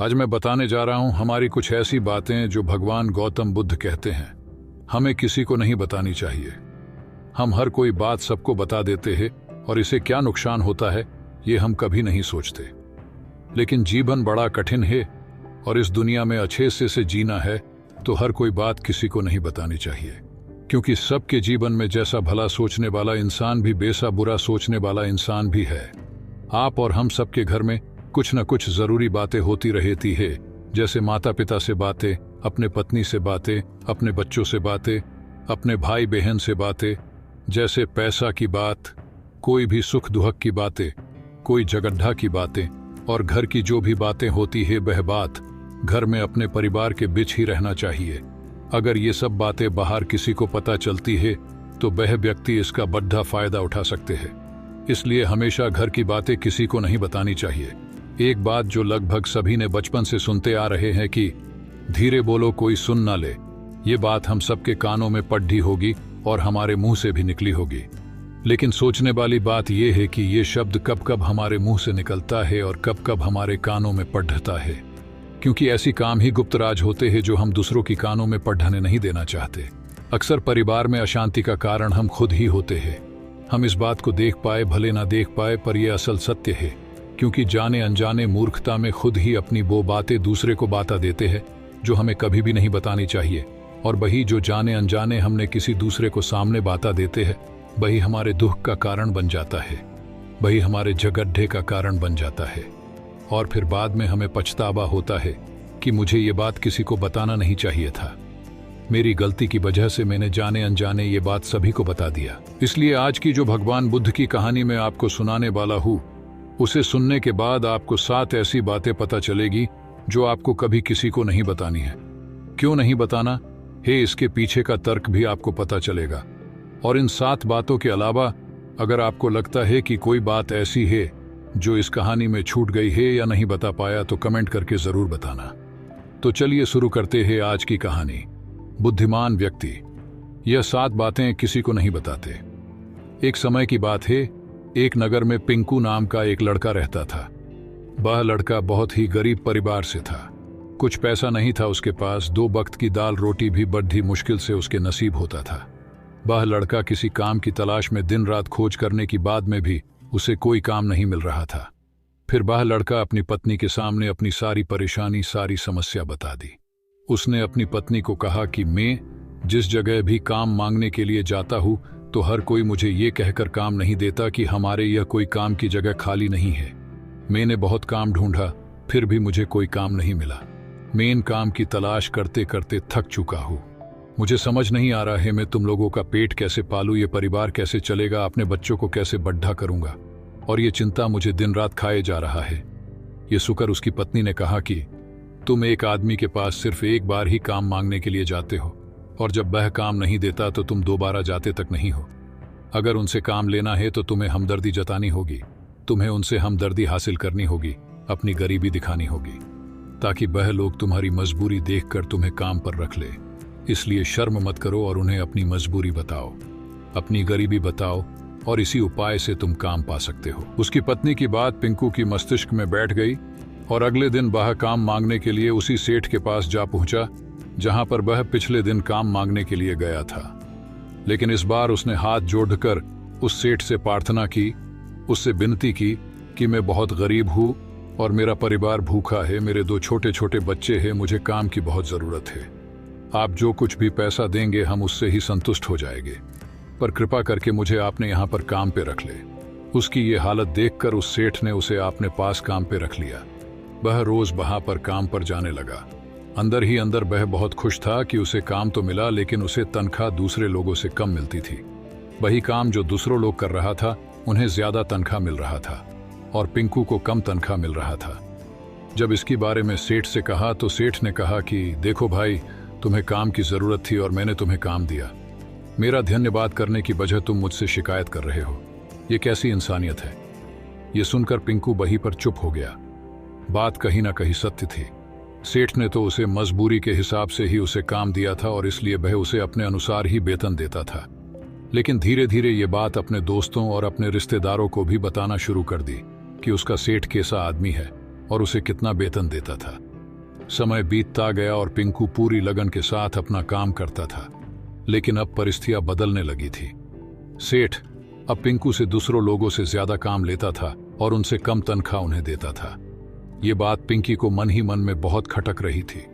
आज मैं बताने जा रहा हूं हमारी कुछ ऐसी बातें जो भगवान गौतम बुद्ध कहते हैं हमें किसी को नहीं बतानी चाहिए। हम हर कोई बात सबको बता देते हैं और इसे क्या नुकसान होता है ये हम कभी नहीं सोचते। लेकिन जीवन बड़ा कठिन है और इस दुनिया में अच्छे से जीना है तो हर कोई बात किसी को नहीं बतानी चाहिए, क्योंकि सबके जीवन में जैसा भला सोचने वाला इंसान भी वैसा बुरा सोचने वाला इंसान भी है। आप और हम सबके घर में कुछ न कुछ जरूरी बातें होती रहती है, जैसे माता पिता से बातें, अपने पत्नी से बातें, अपने बच्चों से बातें, अपने भाई बहन से बातें, जैसे पैसा की बात, कोई भी सुख दुख की बातें, कोई झगड़ा की बातें, और घर की जो भी बातें होती है वह बात घर में अपने परिवार के बीच ही रहना चाहिए। अगर ये सब बातें बाहर किसी को पता चलती है तो वह व्यक्ति इसका बड़ा फायदा उठा सकते हैं। इसलिए हमेशा घर की बातें किसी को नहीं बतानी चाहिए। एक बात जो लगभग सभी ने बचपन से सुनते आ रहे हैं कि धीरे बोलो कोई सुन ना ले, ये बात हम सबके कानों में पढ़ी होगी और हमारे मुंह से भी निकली होगी। लेकिन सोचने वाली बात यह है कि ये शब्द कब कब हमारे मुंह से निकलता है और कब कब हमारे कानों में पढ़ता है, क्योंकि ऐसी काम ही गुप्त राज होते हैं जो हम दूसरों की कानों में पढ़ने नहीं देना चाहते। अक्सर परिवार में अशांति का कारण हम खुद ही होते हैं। हम इस बात को देख पाए भले ना देख पाए, पर यह असल सत्य है, क्योंकि जाने अनजाने मूर्खता में खुद ही अपनी वो बातें दूसरे को बता देते हैं जो हमें कभी भी नहीं बतानी चाहिए, और वही जो जाने अनजाने हमने किसी दूसरे को सामने बता देते हैं वही हमारे दुख का कारण बन जाता है, वही हमारे झगड़े का कारण बन जाता है। और फिर बाद में हमें पछतावा होता है कि मुझे ये बात किसी को बताना नहीं चाहिए था, मेरी गलती की वजह से मैंने जाने अनजाने ये बात सभी को बता दिया। इसलिए आज की जो भगवान बुद्ध की कहानी मैं आपको सुनाने वाला हूँ, उसे सुनने के बाद आपको 7 ऐसी बातें पता चलेगी जो आपको कभी किसी को नहीं बतानी है। क्यों नहीं बताना है, इसके पीछे का तर्क भी आपको पता चलेगा। और इन 7 बातों के अलावा अगर आपको लगता है कि कोई बात ऐसी है जो इस कहानी में छूट गई है या नहीं बता पाया तो कमेंट करके जरूर बताना। तो चलिए शुरू करते हैं आज की कहानी। बुद्धिमान व्यक्ति। यह 7 बातें किसी को नहीं बताते। एक समय की बात है, एक नगर में पिंकू नाम का एक लड़का रहता था। वह लड़का बहुत ही गरीब परिवार से था। कुछ पैसा नहीं था उसके पास, 2 वक्त की दाल रोटी भी बड़ी मुश्किल से उसके नसीब होता था। वह लड़का किसी काम की तलाश में दिन रात खोज करने की बाद में भी उसे कोई काम नहीं मिल रहा था। फिर वह लड़का अपनी पत्नी के सामने अपनी सारी परेशानी, सारी समस्या बता दी। उसने अपनी पत्नी को कहा कि मैं जिस जगह भी काम मांगने के लिए जाता हूँ तो हर कोई मुझे ये कहकर काम नहीं देता कि हमारे यह कोई काम की जगह खाली नहीं है। मैंने बहुत काम ढूंढा फिर भी मुझे कोई काम नहीं मिला। मैं इन काम की तलाश करते करते थक चुका हूँ। मुझे समझ नहीं आ रहा है मैं तुम लोगों का पेट कैसे पालूं, ये परिवार कैसे चलेगा, अपने बच्चों को कैसे बड़ा करूंगा, और ये चिंता मुझे दिन रात खाए जा रहा है। ये सुनकर उसकी पत्नी ने कहा कि तुम एक आदमी के पास सिर्फ एक बार ही काम मांगने के लिए जाते हो, और जब वह काम नहीं देता तो तुम दोबारा जाते तक नहीं हो। अगर उनसे काम लेना है तो तुम्हें हमदर्दी जतानी होगी, तुम्हें उनसे हमदर्दी हासिल करनी होगी, अपनी गरीबी दिखानी होगी, ताकि वह लोग तुम्हारी मजबूरी देखकर तुम्हें काम पर रख ले। इसलिए शर्म मत करो और उन्हें अपनी मजबूरी बताओ, अपनी गरीबी बताओ, और इसी उपाय से तुम काम पा सकते हो। उसकी पत्नी की बात पिंकू की मस्तिष्क में बैठ गई और अगले दिन वह काम मांगने के लिए उसी सेठ के पास जा पहुंचा जहां पर वह पिछले दिन काम मांगने के लिए गया था। लेकिन इस बार उसने हाथ जोड़कर उस सेठ से प्रार्थना की, उससे विनती की कि मैं बहुत गरीब हूं और मेरा परिवार भूखा है, मेरे 2 छोटे छोटे बच्चे हैं, मुझे काम की बहुत जरूरत है। आप जो कुछ भी पैसा देंगे हम उससे ही संतुष्ट हो जाएंगे, पर कृपा करके मुझे आपने यहाँ पर काम पे रख ले। उसकी ये हालत देखकर उस सेठ ने उसे अपने पास काम पे रख लिया। वह रोज वहां पर काम पर जाने लगा। अंदर ही अंदर वह बहुत खुश था कि उसे काम तो मिला, लेकिन उसे तनख्वाह दूसरे लोगों से कम मिलती थी। वही काम जो दूसरों लोग कर रहा था उन्हें ज्यादा तनख्वाह मिल रहा था और पिंकू को कम तनख्वाह मिल रहा था। जब इसके बारे में सेठ से कहा तो सेठ ने कहा कि देखो भाई, तुम्हें काम की जरूरत थी और मैंने तुम्हें काम दिया। मेरा धन्यवाद करने की वजह तुम मुझसे शिकायत कर रहे हो, ये कैसी इंसानियत है। ये सुनकर पिंकू वहीं पर चुप हो गया। बात कहीं ना कहीं सत्य थी। सेठ ने तो उसे मजबूरी के हिसाब से ही उसे काम दिया था और इसलिए वह उसे अपने अनुसार ही वेतन देता था। लेकिन धीरे धीरे ये बात अपने दोस्तों और अपने रिश्तेदारों को भी बताना शुरू कर दी कि उसका सेठ कैसा आदमी है और उसे कितना वेतन देता था। समय बीतता गया और पिंकू पूरी लगन के साथ अपना काम करता था, लेकिन अब परिस्थितियां बदलने लगी थी। सेठ अब पिंकू से दूसरों लोगों से ज्यादा काम लेता था और उनसे कम तनख्वाह उन्हें देता था। ये बात पिंकी को मन ही मन में बहुत खटक रही थी।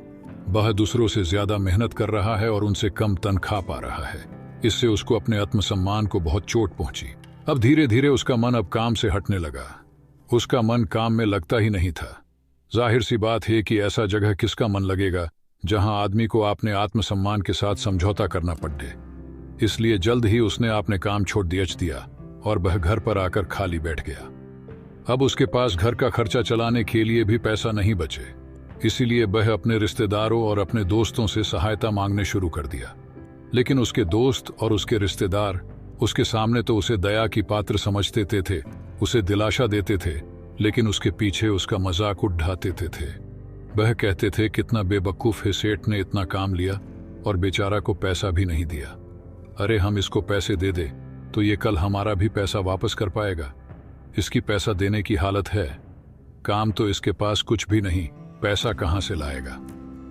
वह दूसरों से ज्यादा मेहनत कर रहा है और उनसे कम तनख्वाह पा रहा है। इससे उसको अपने आत्मसम्मान को बहुत चोट पहुंची। अब धीरे धीरे उसका मन अब काम से हटने लगा। उसका मन काम में लगता ही नहीं था। जाहिर सी बात है कि ऐसा जगह किसका मन लगेगा जहां आदमी को अपने आत्मसम्मान के साथ समझौता करना पड़े। इसलिए जल्द ही उसने अपने काम छोड़ दिया और वह घर पर आकर खाली बैठ गया। अब उसके पास घर का खर्चा चलाने के लिए भी पैसा नहीं बचे। इसीलिए वह अपने रिश्तेदारों और अपने दोस्तों से सहायता मांगने शुरू कर दिया। लेकिन उसके दोस्त और उसके रिश्तेदार उसके सामने तो उसे दया की पात्र समझते थे, उसे दिलासा देते थे, लेकिन उसके पीछे उसका मजाक उड़ाते थे। वह कहते थे कितना बेवकूफ है, सेठ ने इतना काम लिया और बेचारा को पैसा भी नहीं दिया। अरे हम इसको पैसे दे दे तो ये कल हमारा भी पैसा वापस कर पाएगा। इसकी पैसा देने की हालत है, काम तो इसके पास कुछ भी नहीं, पैसा कहां से लाएगा।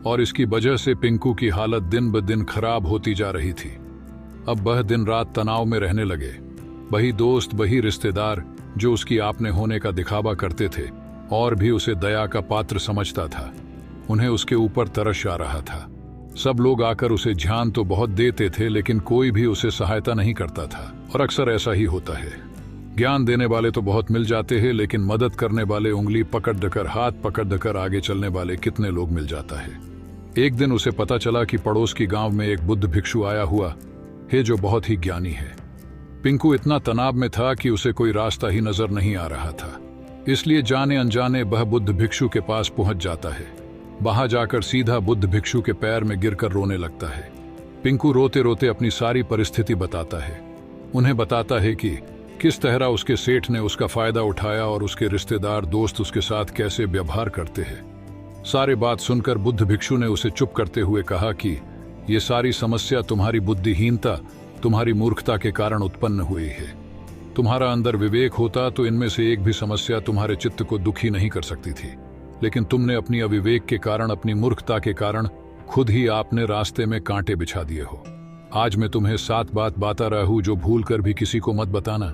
और इसकी वजह से पिंकू की हालत दिन ब दिन खराब होती जा रही थी। अब वह दिन रात तनाव में रहने लगे। वही दोस्त, वही रिश्तेदार जो उसकी आपने होने का दिखावा करते थे और भी उसे दया का पात्र समझता था, उन्हें उसके ऊपर तरस आ रहा था। सब लोग आकर उसे ध्यान तो बहुत देते थे, लेकिन कोई भी उसे सहायता नहीं करता था। और अक्सर ऐसा ही होता है, ज्ञान देने वाले तो बहुत मिल जाते हैं, लेकिन मदद करने वाले, उंगली पकड़ देकर, हाथ पकड़ देकर आगे चलने वाले कितने लोग मिल जाता है। एक दिन उसे पता चला कि पड़ोस की गांव में एक बुद्ध भिक्षु आया हुआ है जो बहुत ही ज्ञानी है। पिंकू इतना तनाव में था कि उसे कोई रास्ता ही नजर नहीं आ रहा था। इसलिए जाने अनजाने वह बुद्ध भिक्षु के पास पहुंच जाता है। वहां जाकर सीधा बुद्ध भिक्षु के पैर में गिरकर रोने लगता है। पिंकू रोते रोते अपनी सारी परिस्थिति बताता है। उन्हें बताता है कि किस तरह उसके सेठ ने उसका फायदा उठाया और उसके रिश्तेदार दोस्त उसके साथ कैसे व्यवहार करते हैं। सारे बात सुनकर बुद्ध भिक्षु ने उसे चुप करते हुए कहा कि ये सारी समस्या तुम्हारी बुद्धिहीनता, तुम्हारी मूर्खता के कारण उत्पन्न हुई है। तुम्हारा अंदर विवेक होता तो इनमें से एक भी समस्या तुम्हारे चित्त को दुखी नहीं कर सकती थी, लेकिन तुमने अपनी अविवेक के कारण, अपनी मूर्खता के कारण खुद ही आपने रास्ते में कांटे बिछा दिए हो। आज मैं तुम्हें 7 बात बता रहा हूं जो भूल कर भी किसी को मत बताना,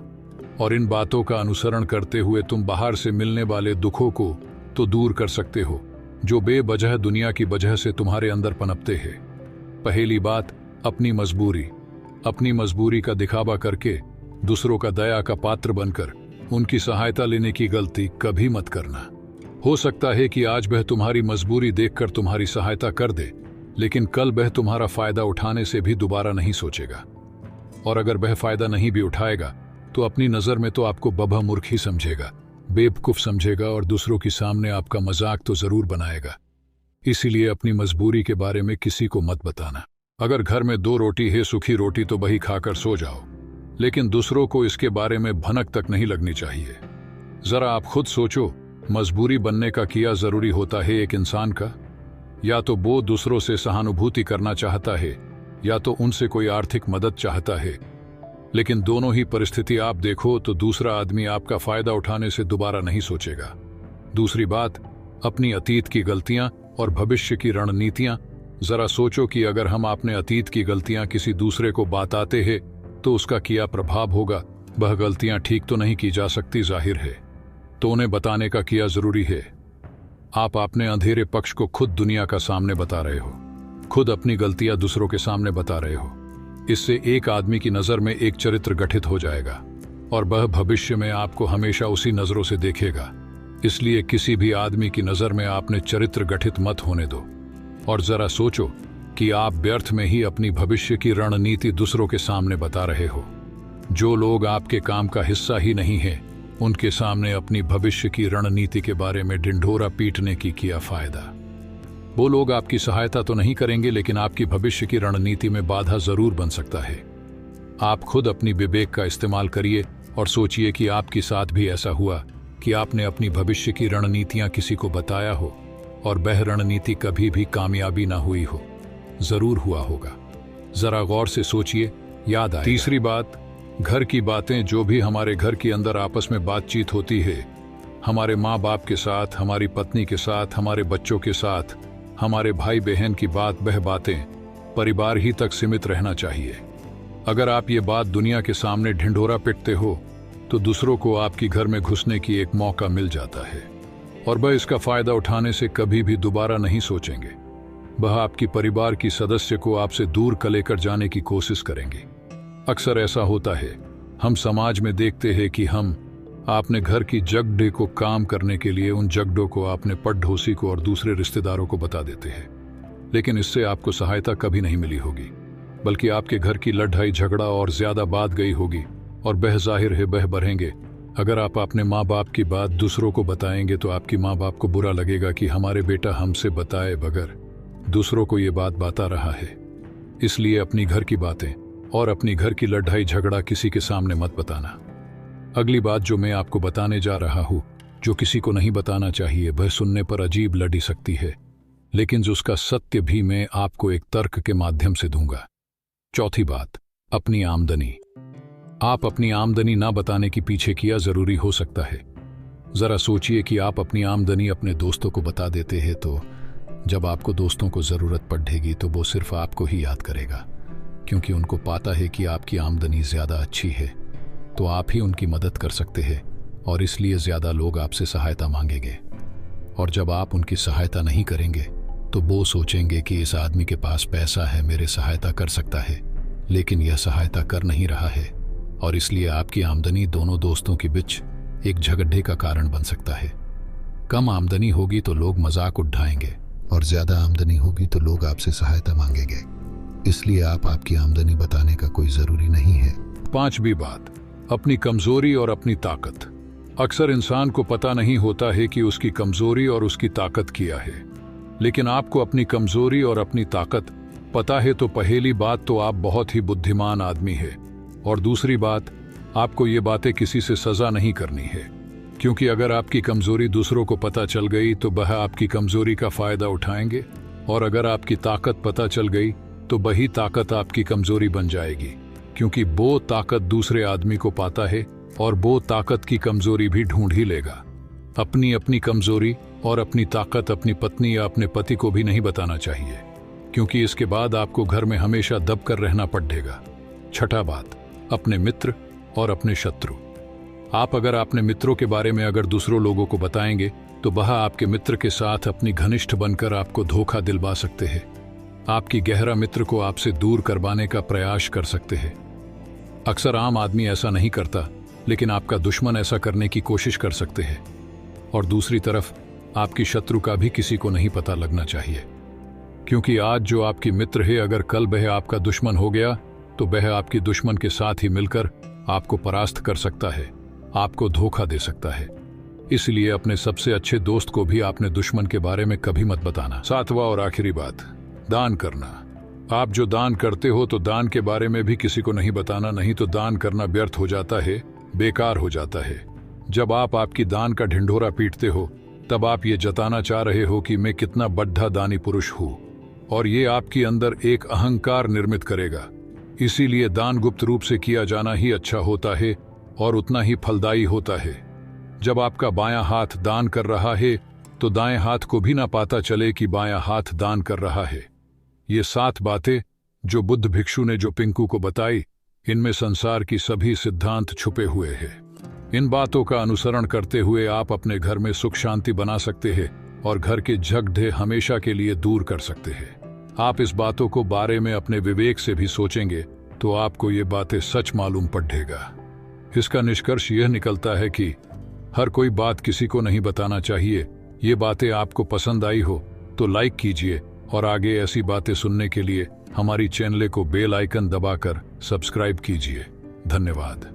और इन बातों का अनुसरण करते हुए तुम बाहर से मिलने वाले दुखों को तो दूर कर सकते हो जो बेवजह दुनिया की वजह से तुम्हारे अंदर पनपते हैं। पहली बात, अपनी मजबूरी का दिखावा करके दूसरों का दया का पात्र बनकर उनकी सहायता लेने की गलती कभी मत करना। हो सकता है कि आज वह तुम्हारी मजबूरी देखकर तुम्हारी सहायता कर दे, लेकिन कल वह तुम्हारा फायदा उठाने से भी दोबारा नहीं सोचेगा। और अगर वह फायदा नहीं भी उठाएगा तो अपनी नजर में तो आपको बभा मूर्ख ही समझेगा, बेवकूफ समझेगा और दूसरों के सामने आपका मजाक तो जरूर बनाएगा। इसीलिए अपनी मजबूरी के बारे में किसी को मत बताना। अगर घर में 2 रोटी है, सूखी रोटी, तो वही खाकर सो जाओ, लेकिन दूसरों को इसके बारे में भनक तक नहीं लगनी चाहिए। जरा आप खुद सोचो, मजबूरी बनने का क्या जरूरी होता है एक इंसान का? या तो वो दूसरों से सहानुभूति करना चाहता है या तो उनसे कोई आर्थिक मदद चाहता है, लेकिन दोनों ही परिस्थिति आप देखो तो दूसरा आदमी आपका फायदा उठाने से दोबारा नहीं सोचेगा। दूसरी बात, अपनी अतीत की गलतियां और भविष्य की रणनीतियां। जरा सोचो कि अगर हम अपने अतीत की गलतियां किसी दूसरे को बताते हैं तो उसका क्या प्रभाव होगा। वह गलतियां ठीक तो नहीं की जा सकती, जाहिर है, तो उन्हें बताने का क्या जरूरी है। आप अपने अंधेरे पक्ष को खुद दुनिया का सामने बता रहे हो, खुद अपनी गलतियां दूसरों के सामने बता रहे हो। इससे एक आदमी की नजर में एक चरित्र गठित हो जाएगा और वह भविष्य में आपको हमेशा उसी नजरों से देखेगा। इसलिए किसी भी आदमी की नजर में आपने चरित्र गठित मत होने दो। और जरा सोचो कि आप व्यर्थ में ही अपनी भविष्य की रणनीति दूसरों के सामने बता रहे हो। जो लोग आपके काम का हिस्सा ही नहीं है, उनके सामने अपनी भविष्य की रणनीति के बारे में ढिंढोरा पीटने की क्या फायदा। वो लोग आपकी सहायता तो नहीं करेंगे, लेकिन आपकी भविष्य की रणनीति में बाधा जरूर बन सकता है। आप खुद अपनी विवेक का इस्तेमाल करिए और सोचिए कि आपके साथ भी ऐसा हुआ कि आपने अपनी भविष्य की रणनीतियां किसी को बताया हो और वह रणनीति कभी भी कामयाबी ना हुई हो। जरूर हुआ होगा, जरा गौर से सोचिए, याद आएगा। तीसरी बात, घर की बातें। जो भी हमारे घर के अंदर आपस में बातचीत होती है, हमारे माँ बाप के साथ, हमारी पत्नी के साथ, हमारे बच्चों के साथ, हमारे भाई बहन की वह बातें परिवार ही तक सीमित रहना चाहिए। अगर आप ये बात दुनिया के सामने ढिंढोरा पिटते हो तो दूसरों को आपकी घर में घुसने की एक मौका मिल जाता है और वह इसका फायदा उठाने से कभी भी दोबारा नहीं सोचेंगे। वह आपकी परिवार की सदस्य को आपसे दूर लेकर जाने की कोशिश करेंगे। अक्सर ऐसा होता है, हम समाज में देखते हैं कि हम आपने घर की जगडे को काम करने के लिए उन जगडों को आपने पड़ोसी को और दूसरे रिश्तेदारों को बता देते हैं, लेकिन इससे आपको सहायता कभी नहीं मिली होगी, बल्कि आपके घर की लड़ाई झगड़ा और ज्यादा बात गई होगी और बह जाहिर है बह बढ़ेंगे। अगर आप अपने माँ बाप की बात दूसरों को बताएंगे तो आपकी माँ बाप को बुरा लगेगा कि हमारे बेटा हमसे बताए बगैर दूसरों को ये बात बता रहा है। इसलिए अपनी घर की बातें और अपनी घर की लड़ाई झगड़ा किसी के सामने मत बताना। अगली बात जो मैं आपको बताने जा रहा हूं, जो किसी को नहीं बताना चाहिए, वह सुनने पर अजीब लगी सकती है, लेकिन उसका सत्य भी मैं आपको एक तर्क के माध्यम से दूंगा। चौथी बात, अपनी आमदनी। आप अपनी आमदनी ना बताने के पीछे किया जरूरी हो सकता है। जरा सोचिए कि आप अपनी आमदनी अपने दोस्तों को बता देते हैं तो जब आपको दोस्तों को जरूरत पड़ेगी तो वो सिर्फ आपको ही याद करेगा, क्योंकि उनको पता है कि आपकी आमदनी ज्यादा अच्छी है तो आप ही उनकी मदद कर सकते हैं और इसलिए ज्यादा लोग आपसे सहायता मांगेंगे। और जब आप उनकी सहायता नहीं करेंगे तो वो सोचेंगे कि इस आदमी के पास पैसा है, मेरे सहायता कर सकता है, लेकिन यह सहायता कर नहीं रहा है और इसलिए आपकी आमदनी दोनों दोस्तों के बीच एक झगड़े का कारण बन सकता है। कम आमदनी होगी तो लोग मजाक उड़ाएंगे और ज्यादा आमदनी होगी तो लोग आपसे सहायता मांगेंगे। इसलिए आपकी आमदनी बताने का कोई जरूरी नहीं है। पांचवी बात, अपनी कमजोरी और अपनी ताकत। अक्सर इंसान को पता नहीं होता है कि उसकी कमजोरी और उसकी ताकत क्या है, लेकिन आपको अपनी कमजोरी और अपनी ताकत पता है तो पहली बात तो आप बहुत ही बुद्धिमान आदमी है और दूसरी बात, आपको ये बातें किसी से सजा नहीं करनी है, क्योंकि अगर आपकी कमजोरी दूसरों को पता चल गई तो वह आपकी कमजोरी का फायदा उठाएंगे और अगर आपकी ताकत पता चल गई तो वही ताकत आपकी कमजोरी बन जाएगी, क्योंकि वो ताकत दूसरे आदमी को पाता है और वो ताकत की कमजोरी भी ढूंढ ही लेगा। अपनी कमजोरी और अपनी ताकत अपनी पत्नी या अपने पति को भी नहीं बताना चाहिए, क्योंकि इसके बाद आपको घर में हमेशा दब कर रहना पड़ेगा। छठा बात, अपने मित्र और अपने शत्रु। आप अगर अपने मित्रों के बारे में अगर दूसरों लोगों को बताएंगे तो वह आपके मित्र के साथ अपनी घनिष्ठ बनकर आपको धोखा दिलवा सकते हैं, आपकी गहरा मित्र को आपसे दूर करवाने का प्रयास कर सकते हैं। अक्सर आम आदमी ऐसा नहीं करता, लेकिन आपका दुश्मन ऐसा करने की कोशिश कर सकते हैं। और दूसरी तरफ आपकी शत्रु का भी किसी को नहीं पता लगना चाहिए, क्योंकि आज जो आपकी मित्र है अगर कल वह आपका दुश्मन हो गया तो वह आपकी दुश्मन के साथ ही मिलकर आपको परास्त कर सकता है, आपको धोखा दे सकता है। इसलिए अपने सबसे अच्छे दोस्त को भी अपने दुश्मन के बारे में कभी मत बताना। सातवां और आखिरी बात, दान करना। आप जो दान करते हो तो दान के बारे में भी किसी को नहीं बताना, नहीं तो दान करना व्यर्थ हो जाता है, बेकार हो जाता है। जब आप आपकी दान का ढिंढोरा पीटते हो तब आप ये जताना चाह रहे हो कि मैं कितना बड़ा दानी पुरुष हूँ, और ये आपके अंदर एक अहंकार निर्मित करेगा। इसीलिए दान गुप्त रूप से किया जाना ही अच्छा होता है और उतना ही फलदायी होता है। जब आपका बायां हाथ दान कर रहा है तो दाएं हाथ को भी ना पता चले कि बायां हाथ दान कर रहा है। ये 7 बातें जो बुद्ध भिक्षु ने जो पिंकू को बताई, इनमें संसार की सभी सिद्धांत छुपे हुए हैं। इन बातों का अनुसरण करते हुए आप अपने घर में सुख शांति बना सकते हैं और घर के झगड़े हमेशा के लिए दूर कर सकते हैं। आप इस बातों को बारे में अपने विवेक से भी सोचेंगे तो आपको ये बातें सच मालूम पड़ेगा। इसका निष्कर्ष यह निकलता है कि हर कोई बात किसी को नहीं बताना चाहिए। ये बातें आपको पसंद आई हो तो लाइक कीजिए और आगे ऐसी बातें सुनने के लिए हमारी चैनल को बेल आइकन दबाकर सब्सक्राइब कीजिए। धन्यवाद।